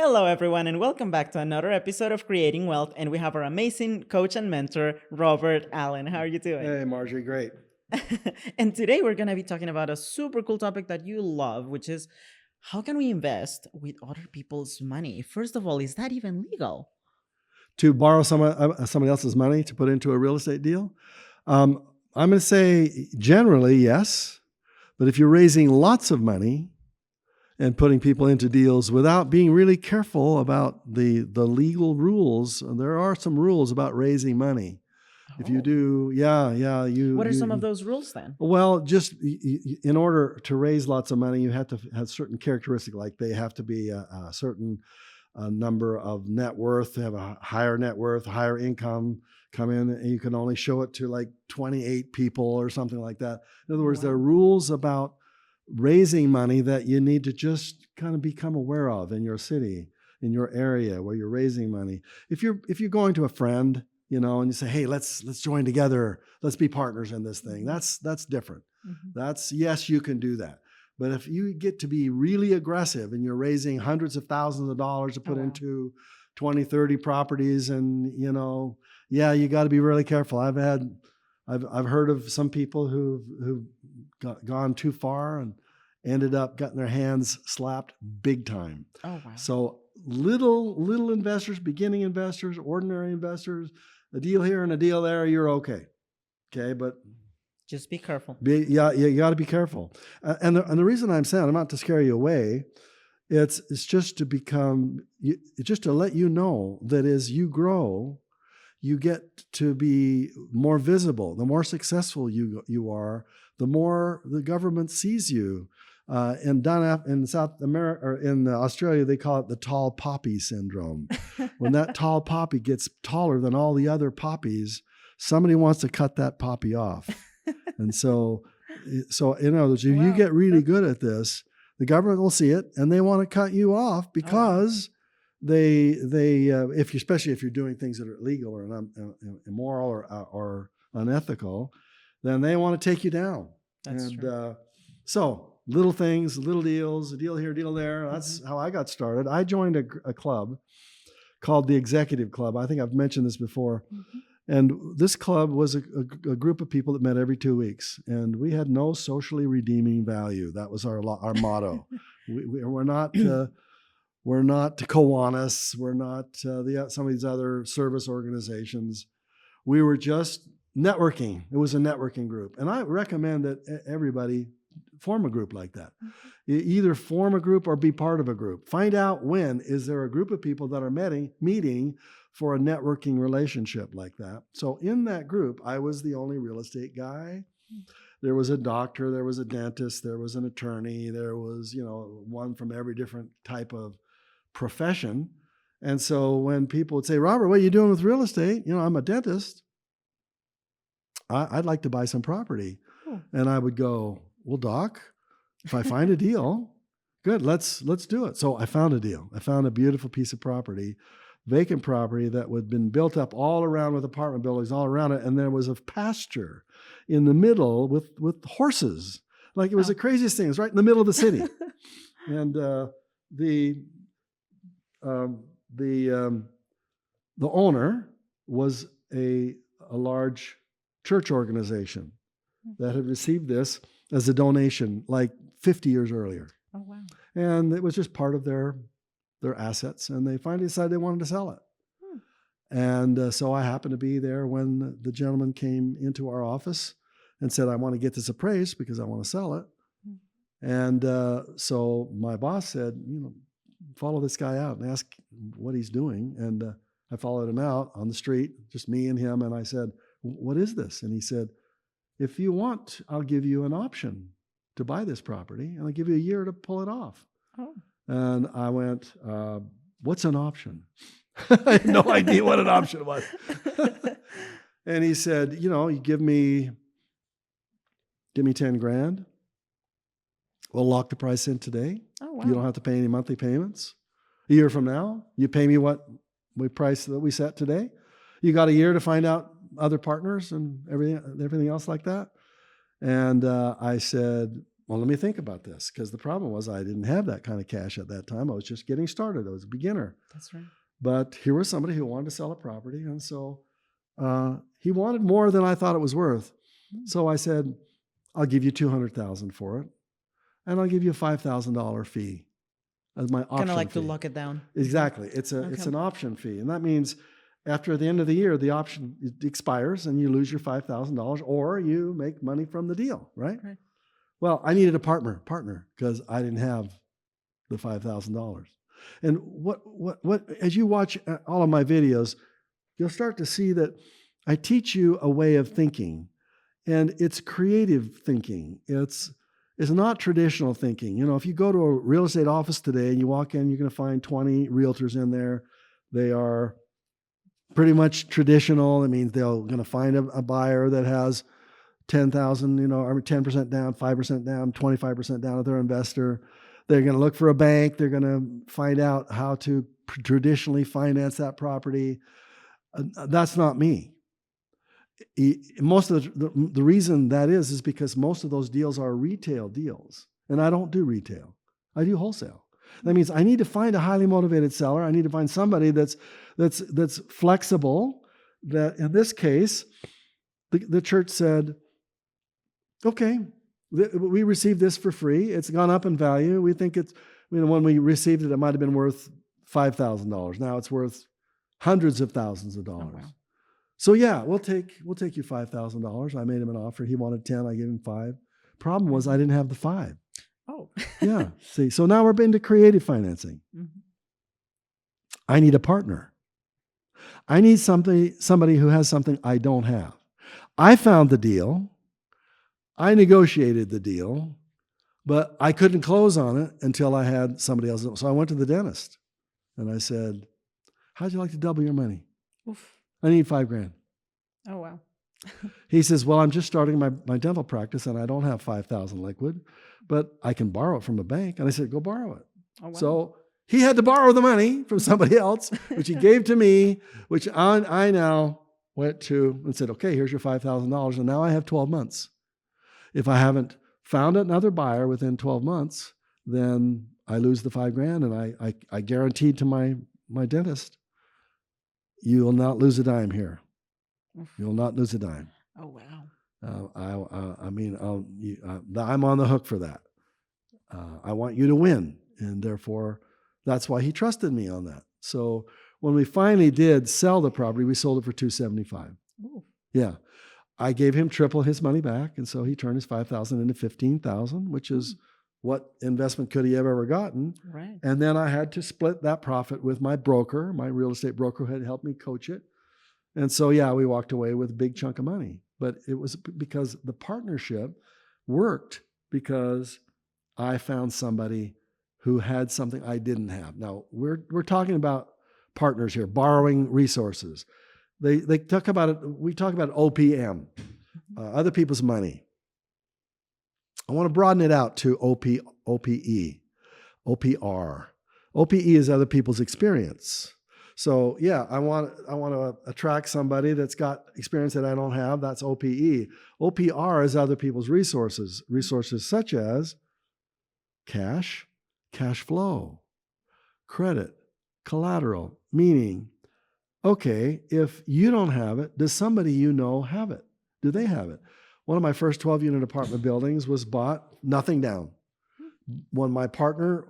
Hello, everyone, and welcome back to another episode of Creating Wealth. And we have our amazing coach and mentor, Robert Allen. How are you doing? Hey, Marjorie, great. And today we're going to be talking about a super cool topic that you love, which is how can we invest with other people's money? First of all, is that even legal? To borrow somebody else's money to put into a real estate deal? I'm going to say generally yes, but if you're raising lots of money and putting people into deals without being really careful about the legal rules, there are some rules about raising money. If you do, you. What are some of those rules then? Well, just in order to raise lots of money, you have to have certain characteristics, like they have to be a certain number of net worth, have a higher net worth, higher income come in, and you can only show it to like 28 people or something like that. In other words, there are rules about raising money that you need to just kind of become aware of in your city, in your area where you're raising money. If you're going to a friend, and you say, hey, let's join together, let's be partners in this thing, that's different. That's, yes, you can do that. But if you get to be really aggressive and you're raising hundreds of thousands of dollars to put into 20, 30 properties, and you got to be really careful. I've heard of some people who've gone too far and ended up getting their hands slapped big time. Oh, wow. So little investors, beginning investors, ordinary investors, a deal here and a deal there, you're okay. Okay, but just be careful. You got to be careful. And the reason I'm saying, I'm not to scare you away, it's just to let you know that as you grow, you get to be more visible. The more successful you are, the more the government sees you. In South America, or in Australia, they call it the tall poppy syndrome. When that tall poppy gets taller than all the other poppies, somebody wants to cut that poppy off. And so in other words, if you get really good at this, the government will see it and they want to cut you off because especially if you're doing things that are illegal or immoral or unethical, then they want to take you down. That's true. So little things, little deals, a deal here, a deal there. That's how I got started. I joined a club called the Executive Club. I think I've mentioned this before. And this club was a group of people that met every 2 weeks. And we had no socially redeeming value. That was our motto. We're not Kiwanis. We're not some of these other service organizations. We were just networking. It was a networking group. And I recommend that everybody form a group like that. Either form a group or be part of a group. Find out when is there a group of people that are meeting for a networking relationship like that. So in that group, I was the only real estate guy. There was a doctor, there was a dentist, there was an attorney, there was, one from every different type of profession. And so when people would say, Robert, what are you doing with real estate? I'm a dentist. I'd like to buy some property. And I would go, well, Doc, if I find a deal, good, let's do it. So I found a deal. I found a beautiful piece of property, vacant property that had been built up all around with apartment buildings all around it. And there was a pasture in the middle with horses. Like, it was the craziest thing. It was right in the middle of the city. And the owner was a large church organization that had received this as a donation like 50 years earlier. Oh, wow. And it was just part of their assets, and they finally decided they wanted to sell it. And so I happened to be there when the gentleman came into our office and said, I want to get this appraised because I want to sell it. And so my boss said, follow this guy out and ask what he's doing. And I followed him out on the street, just me and him. And I said, what is this? And he said, if you want, I'll give you an option to buy this property, and I'll give you a year to pull it off. Oh. And I went, what's an option? I had no idea what an option was. And he said, you give me 10 grand. We'll lock the price in today. Oh, wow. You don't have to pay any monthly payments. A year from now, you pay me what price that we set today. You got a year to find out other partners and everything else like that. And I said, well, let me think about this, because the problem was I didn't have that kind of cash at that time. I was just getting started. I was a beginner. That's right. But here was somebody who wanted to sell a property. And so he wanted more than I thought it was worth. So I said, I'll give you $200,000 for it. And I'll give you a $5,000 fee as my option Kind of like fee. to lock it down. Exactly. It's an option fee. And that means after the end of the year, the option expires and you lose your $5,000 or you make money from the deal, right? Right. Well, I needed a partner, because I didn't have the $5,000. And what, as you watch all of my videos, you'll start to see that I teach you a way of thinking, and it's creative thinking. It's not traditional thinking. You know, if you go to a real estate office today and you walk in, you're going to find 20 realtors in there. They are pretty much traditional. That means they're going to find a buyer that has 10,000, or 10% down, 5% down, 25% down with their investor. They're going to look for a bank. They're going to find out how to traditionally finance that property. That's not me. Most of the reason that is because most of those deals are retail deals, and I don't do retail. I do wholesale. That means I need to find a highly motivated seller. I need to find somebody that's flexible. That in this case, the church said, okay, we received this for free. It's gone up in value. We think it's, when we received it, it might have been worth $5,000. Now it's worth hundreds of thousands of dollars. Oh, wow. So yeah, we'll take you $5,000. I made him an offer. He wanted 10. I gave him 5. Problem was I didn't have the 5. Oh. Yeah. See, so now we're into creative financing. Mm-hmm. I need a partner. I need somebody who has something I don't have. I found the deal. I negotiated the deal, but I couldn't close on it until I had somebody else. So I went to the dentist and I said, how'd you like to double your money? Oof. I need $5,000. Oh, wow. He says, well, I'm just starting my dental practice and I don't have 5,000 liquid, but I can borrow it from a bank. And I said, go borrow it. Oh, wow. So he had to borrow the money from somebody else, which he gave to me, which I now went to and said, okay, here's your $5,000. And now I have 12 months. If I haven't found another buyer within 12 months, then I lose the $5,000, and I guaranteed to my dentist, you will not lose a dime here. You will not lose a dime. Oh, wow. I'm on the hook for that. I want you to win, and therefore, that's why he trusted me on that. So when we finally did sell the property, we sold it for $275. Ooh. Yeah. I gave him triple his money back, and so he turned his $5,000 into $15,000, which is what investment could he have ever gotten. Right. And then I had to split that profit with my broker. My real estate broker had helped me coach it. And so, yeah, we walked away with a big chunk of money. But it was because the partnership worked because I found somebody who had something I didn't have. Now, we're talking about partners here, borrowing resources. They talk about it. We talk about OPM, other people's money. I want to broaden it out to OPE, OPR. OPE is other people's experience. So yeah, I want to attract somebody that's got experience that I don't have. That's OPE. OPR is other people's resources such as cash, cash flow, credit, collateral, meaning, okay, if you don't have it, does somebody you know have it? Do they have it? One of my first 12-unit apartment buildings was bought, nothing down. When my partner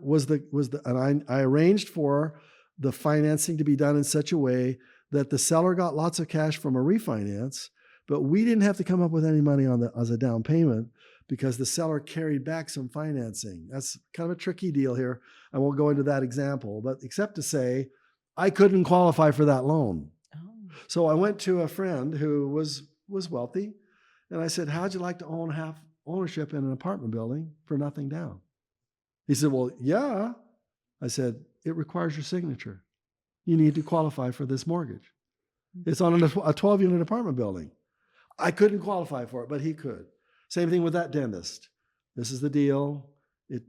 and I arranged for the financing to be done in such a way that the seller got lots of cash from a refinance, but we didn't have to come up with any money as a down payment because the seller carried back some financing. That's kind of a tricky deal here. I won't go into that example, but except to say, I couldn't qualify for that loan. Oh. So I went to a friend who was wealthy, and I said, how'd you like to own half ownership in an apartment building for nothing down? He said, well, yeah. I said, it requires your signature. You need to qualify for this mortgage. It's on a 12-unit apartment building. I couldn't qualify for it, but he could. Same thing with that dentist. This is the deal.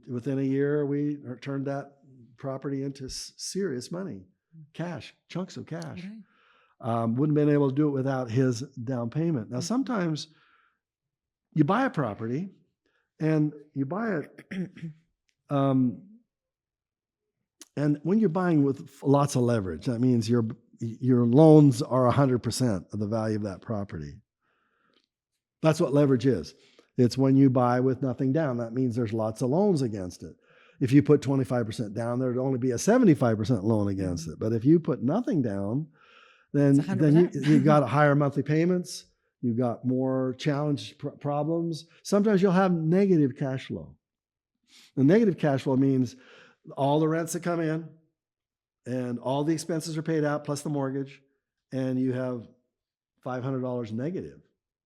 Within a year, we turned that property into serious money. Cash, chunks of cash. Right. Wouldn't have been able to do it without his down payment. Now, sometimes you buy a property and you buy it. And when you're buying with lots of leverage, that means your loans are 100% of the value of that property. That's what leverage is. It's when you buy with nothing down. That means there's lots of loans against it. If you put 25% down, there'd only be a 75% loan against it. But if you put nothing down, then you got higher monthly payments. You got more challenge problems. Sometimes you'll have negative cash flow. The negative cash flow means all the rents that come in and all the expenses are paid out plus the mortgage, and you have $500 negative.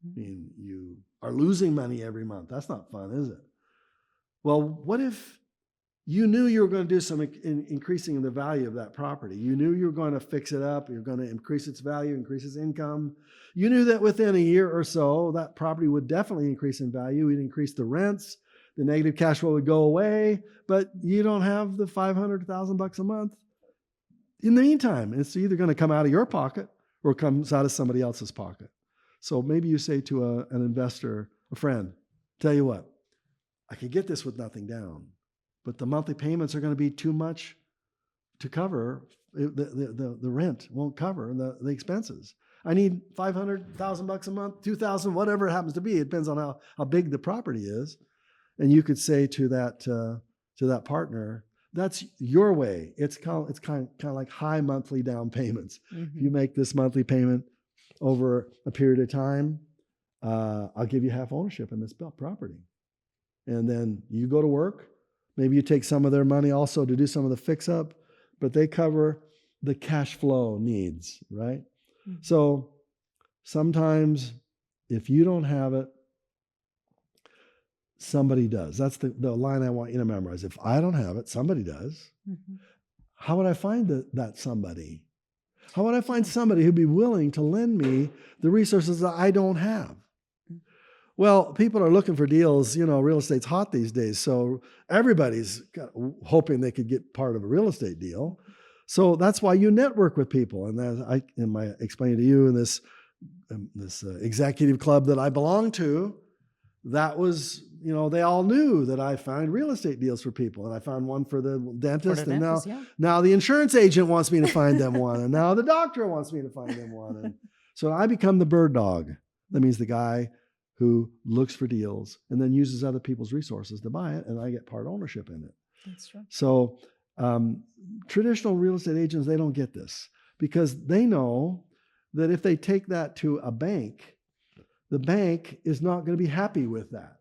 I mean, you are losing money every month. That's not fun, is it? Well, what if you knew you were going to do some increasing in the value of that property? You knew you were going to fix it up. You're going to increase its value, increase its income. You knew that within a year or so, that property would definitely increase in value. You'd increase the rents. The negative cash flow would go away, but you don't have the $500,000 a month. In the meantime, it's either going to come out of your pocket or it comes out of somebody else's pocket. So maybe you say to an investor, a friend, tell you what, I can get this with nothing down, but the monthly payments are going to be too much to cover. The rent won't cover the expenses. I need $500,000 a month, $2,000, whatever it happens to be. It depends on how big the property is. And you could say to that partner, that's your way. It's kind of like high monthly down payments. Mm-hmm. If you make this monthly payment over a period of time, I'll give you half ownership in this property. And then you go to work. Maybe you take some of their money also to do some of the fix up, but they cover the cash flow needs, right? Mm-hmm. So sometimes if you don't have it, somebody does. That's the line I want you to memorize. If I don't have it, somebody does. Mm-hmm. How would I find that somebody? How would I find somebody who'd be willing to lend me the resources that I don't have? Well, people are looking for deals. Real estate's hot these days. So everybody's hoping they could get part of a real estate deal. So that's why you network with people. And as I explained to you in this executive club that I belong to, that was, they all knew that I find real estate deals for people. And I found one for the dentist. Now the insurance agent wants me to find them one. And now the doctor wants me to find them one. And so I become the bird dog. That means the guy who looks for deals and then uses other people's resources to buy it. And I get part ownership in it. That's true. So traditional real estate agents, they don't get this because they know that if they take that to a bank, the bank is not going to be happy with that.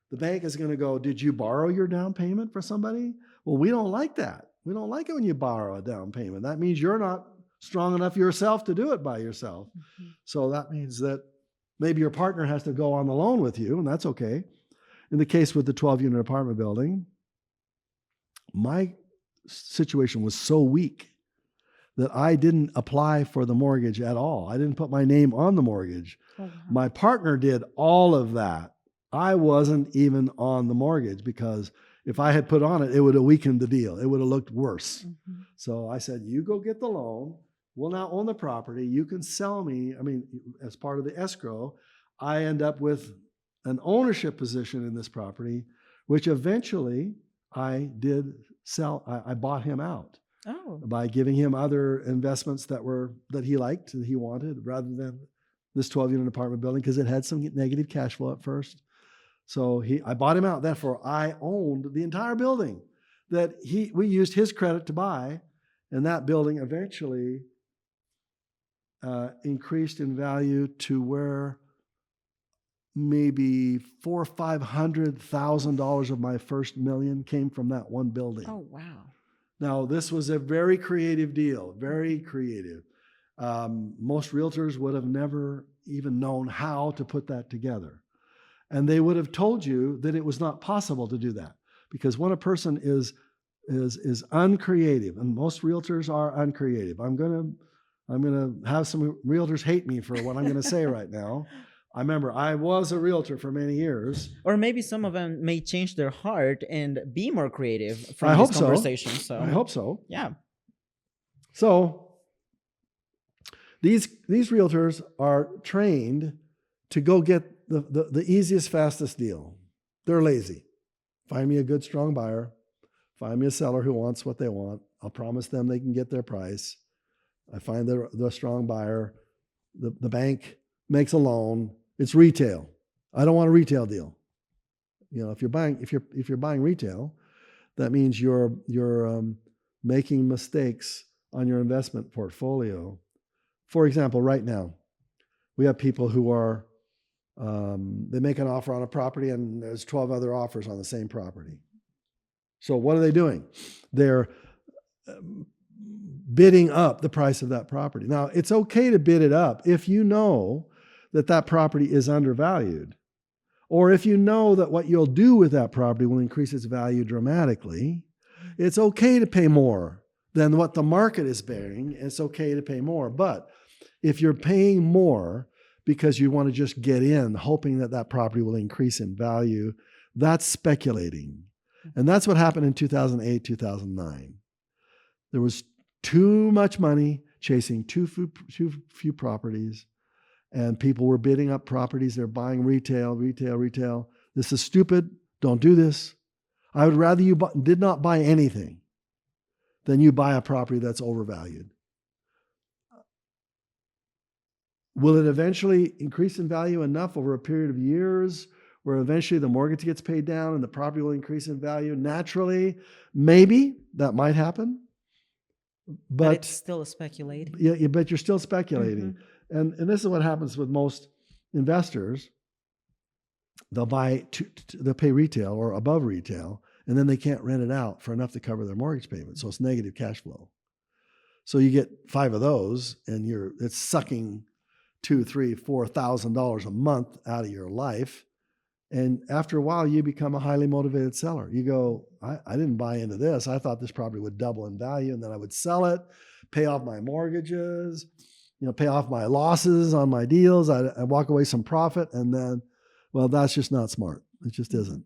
The bank is going to go, did you borrow your down payment for somebody? Well, we don't like that. We don't like it when you borrow a down payment. That means you're not strong enough yourself to do it by yourself. Mm-hmm. So that means that maybe your partner has to go on the loan with you, and that's okay. In the case with the 12-unit apartment building, my situation was so weak that I didn't apply for the mortgage at all. I didn't put my name on the mortgage. Oh, wow. My partner did all of that. I wasn't even on the mortgage because if I had put on it, it would have weakened the deal. It would have looked worse. Mm-hmm. So I said, you go get the loan. We'll now own the property. You can sell me. As part of the escrow, I end up with an ownership position in this property, which eventually I did sell. I bought him out. Oh. By giving him other investments that he liked, that he wanted, rather than this 12-unit apartment building, because it had some negative cash flow at first. So I bought him out. Therefore, I owned the entire building that we used his credit to buy, and that building eventually increased in value to where maybe $400,000 or $500,000 of my first $1 million came from that one building. Oh, wow. Now, this was a very creative deal, very creative. Most realtors would have never even known how to put that together. And they would have told you that it was not possible to do that. Because when a person is uncreative, and most realtors are uncreative. I'm gonna have some realtors hate me for what I'm gonna say right now. I remember I was a realtor for many years. Or maybe some of them may change their heart and be more creative from this conversation. So I hope so. Yeah. So these realtors are trained to go get the easiest, fastest deal. They're lazy. Find me a good, strong buyer. Find me a seller who wants what they want. I'll promise them they can get their price. I find the strong buyer. The bank makes a loan. It's retail. I don't want a retail deal. If you're buying retail, that means you're making mistakes on your investment portfolio. For example, right now, we have people who are they make an offer on a property and there's 12 other offers on the same property. So what are they doing? They're bidding up the price of that property. Now, it's okay to bid it up if you know that property is undervalued, or if you know that what you'll do with that property will increase its value dramatically. It's okay to pay more than what the market is bearing. It's okay to pay more. But if you're paying more because you want to just get in, hoping that property will increase in value, that's speculating. And that's what happened in 2008, 2009. There was too much money chasing too few properties, and people were bidding up properties. They're buying retail. This is stupid. Don't do this. I would rather you did not buy anything than you buy a property that's overvalued. Will it eventually increase in value enough over a period of years where eventually the mortgage gets paid down and the property will increase in value naturally? Maybe that might happen. But it's still speculating. Yeah, but you're still speculating. Mm-hmm. And this is what happens with most investors. They'll pay retail or above retail, and then they can't rent it out for enough to cover their mortgage payment. So it's negative cash flow. So you get 5 of those, and it's sucking $2,000, $3,000, $4,000 a month out of your life. And after a while, you become a highly motivated seller. You go, I didn't buy into this. I thought this property would double in value, and then I would sell it, pay off my mortgages, pay off my losses on my deals. I walk away some profit, and then, well, that's just not smart. It just isn't.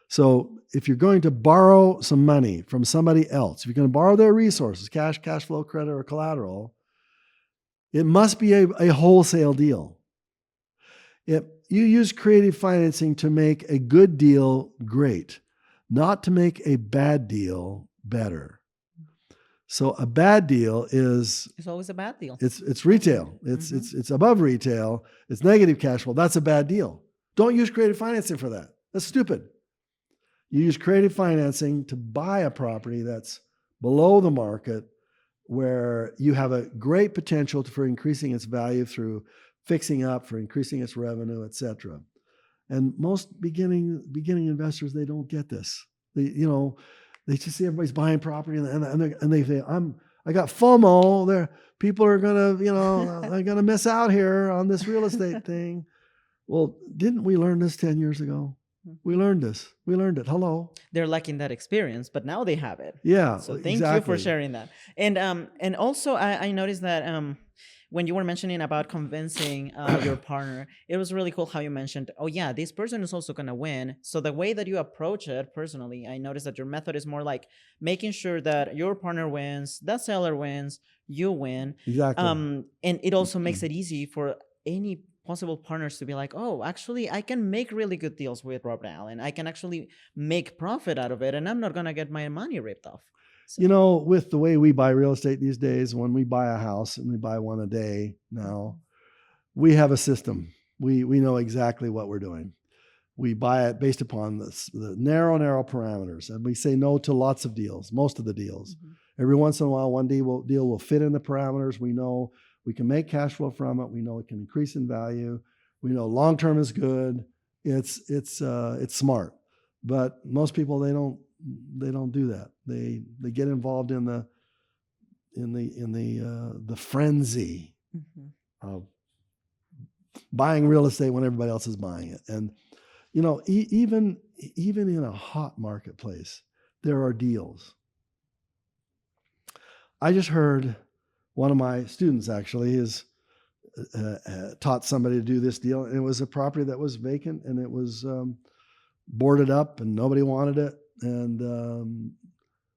So if you're going to borrow some money from somebody else, if you're going to borrow their resources, cash flow, credit, or collateral, it must be a wholesale deal. You use creative financing to make a good deal great, not to make a bad deal better. So a bad deal it's always a bad deal. It's retail. It's above retail. It's negative cash flow. That's a bad deal. Don't use creative financing for that. That's stupid. You use creative financing to buy a property that's below the market, where you have a great potential for increasing its value through fixing up, for increasing its revenue, etc. And most beginning investors, they don't get this. They just see everybody's buying property, and they say, I got FOMO. People are gonna miss out here on this real estate thing. Well, didn't we learn this 10 years ago? We learned this. We learned it. Hello. They're lacking that experience, but now they have it. Yeah. So thank you for sharing that. And also I noticed that when you were mentioning about convincing your partner, it was really cool how you mentioned, oh yeah, this person is also going to win. So the way that you approach it, personally, I noticed that your method is more like making sure that your partner wins, the seller wins, you win. Exactly. And it also makes it easy for any possible partners to be like, oh, actually, I can make really good deals with Robert Allen. I can actually make profit out of it, and I'm not going to get my money ripped off. So. With the way we buy real estate these days, when we buy a house, and we buy one a day now, we have a system. We know exactly what we're doing. We buy it based upon the narrow parameters, and we say no to lots of deals, most of the deals. Mm-hmm. Every once in a while, one deal will fit in the parameters. We know we can make cash flow from it. We know it can increase in value. We know long term is good. It's smart, but most people they don't do that. They get involved in the frenzy of buying real estate when everybody else is buying it. And even in a hot marketplace, there are deals. I just heard one of my students actually is taught somebody to do this deal, and it was a property that was vacant, and it was boarded up, and nobody wanted it. And the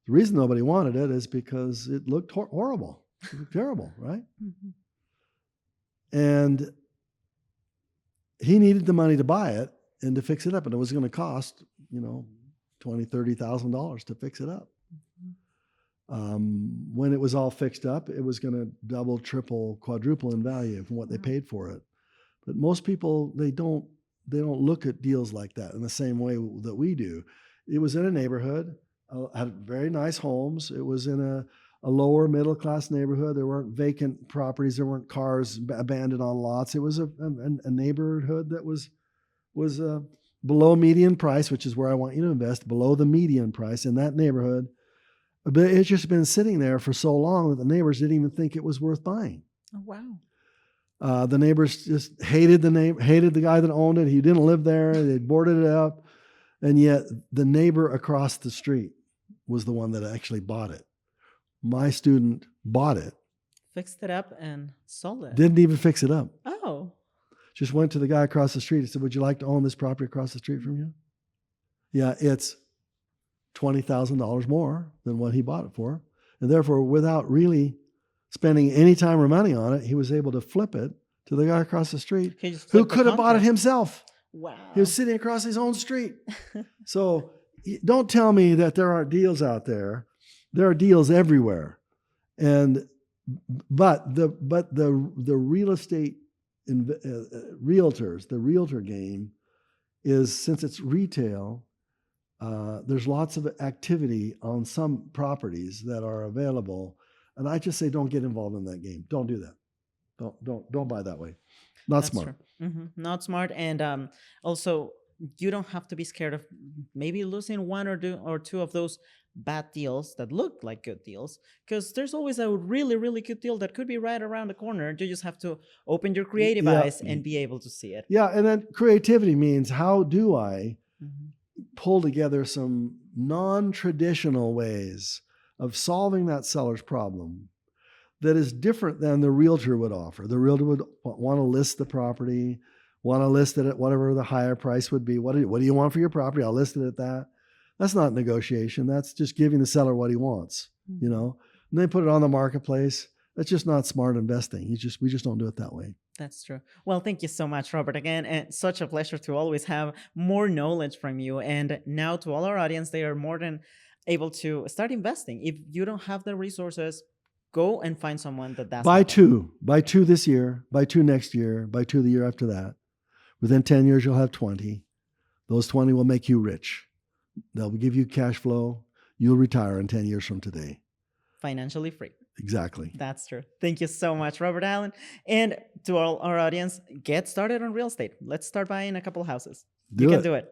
reason nobody wanted it is because it looked horrible, it looked terrible, right? Mm-hmm. And he needed the money to buy it, and to fix it up. And it was going to cost, $20,000-$30,000 to fix it up. When it was all fixed up, it was going to double, triple, quadruple in value from what they paid for it. But most people, they don't look at deals like that in the same way that we do. It was in a neighborhood, had very nice homes. It was in a lower middle class neighborhood. There weren't vacant properties. There weren't cars abandoned on lots. It was a neighborhood that was below median price, which is where I want you to invest, below the median price in that neighborhood. But it's just been sitting there for so long that the neighbors didn't even think it was worth buying. Oh, wow. The neighbors just hated the guy that owned it. He didn't live there. They boarded it up. And yet the neighbor across the street was the one that actually bought it. My student bought it. Fixed it up and sold it. Didn't even fix it up. Oh. Just went to the guy across the street and said, would you like to own this property across the street from you? Yeah, it's $20,000 more than what he bought it for. And therefore, without really spending any time or money on it, he was able to flip it to the guy across the street who could have bought it himself. Wow. He was sitting across his own street. So don't tell me that there aren't deals out there. There are deals everywhere. But the real estate realtors, the realtor game is, since it's retail, there's lots of activity on some properties that are available. And I just say, don't get involved in that game. Don't do that. Don't buy that way. Not That's smart. Not smart. And also, you don't have to be scared of maybe losing one or two of those bad deals that look like good deals, because there's always a really, really good deal that could be right around the corner. You just have to open your creative eyes and be able to see it. Yeah. And then creativity means, how do I pull together some non-traditional ways of solving that seller's problem that is different than the realtor would offer? The realtor would want to list the property, want to list it at whatever the higher price would be. What do you want for your property? I'll list it at that. That's not negotiation. That's just giving the seller what he wants, And they put it on the marketplace. That's just not smart investing. We just don't do it that way. That's true. Well, thank you so much, Robert. Again, and such a pleasure to always have more knowledge from you. And now to all our audience, they are more than able to start investing. If you don't have the resources, go and find someone that does. Buy two this year, buy two next year, buy two the year after that. Within 10 years, you'll have 20. Those 20 will make you rich. They'll give you cash flow. You'll retire in 10 years from today. Financially free. Exactly. That's true. Thank you so much, Robert Allen. And to all our audience, get started on real estate. Let's start buying a couple houses. You can do it.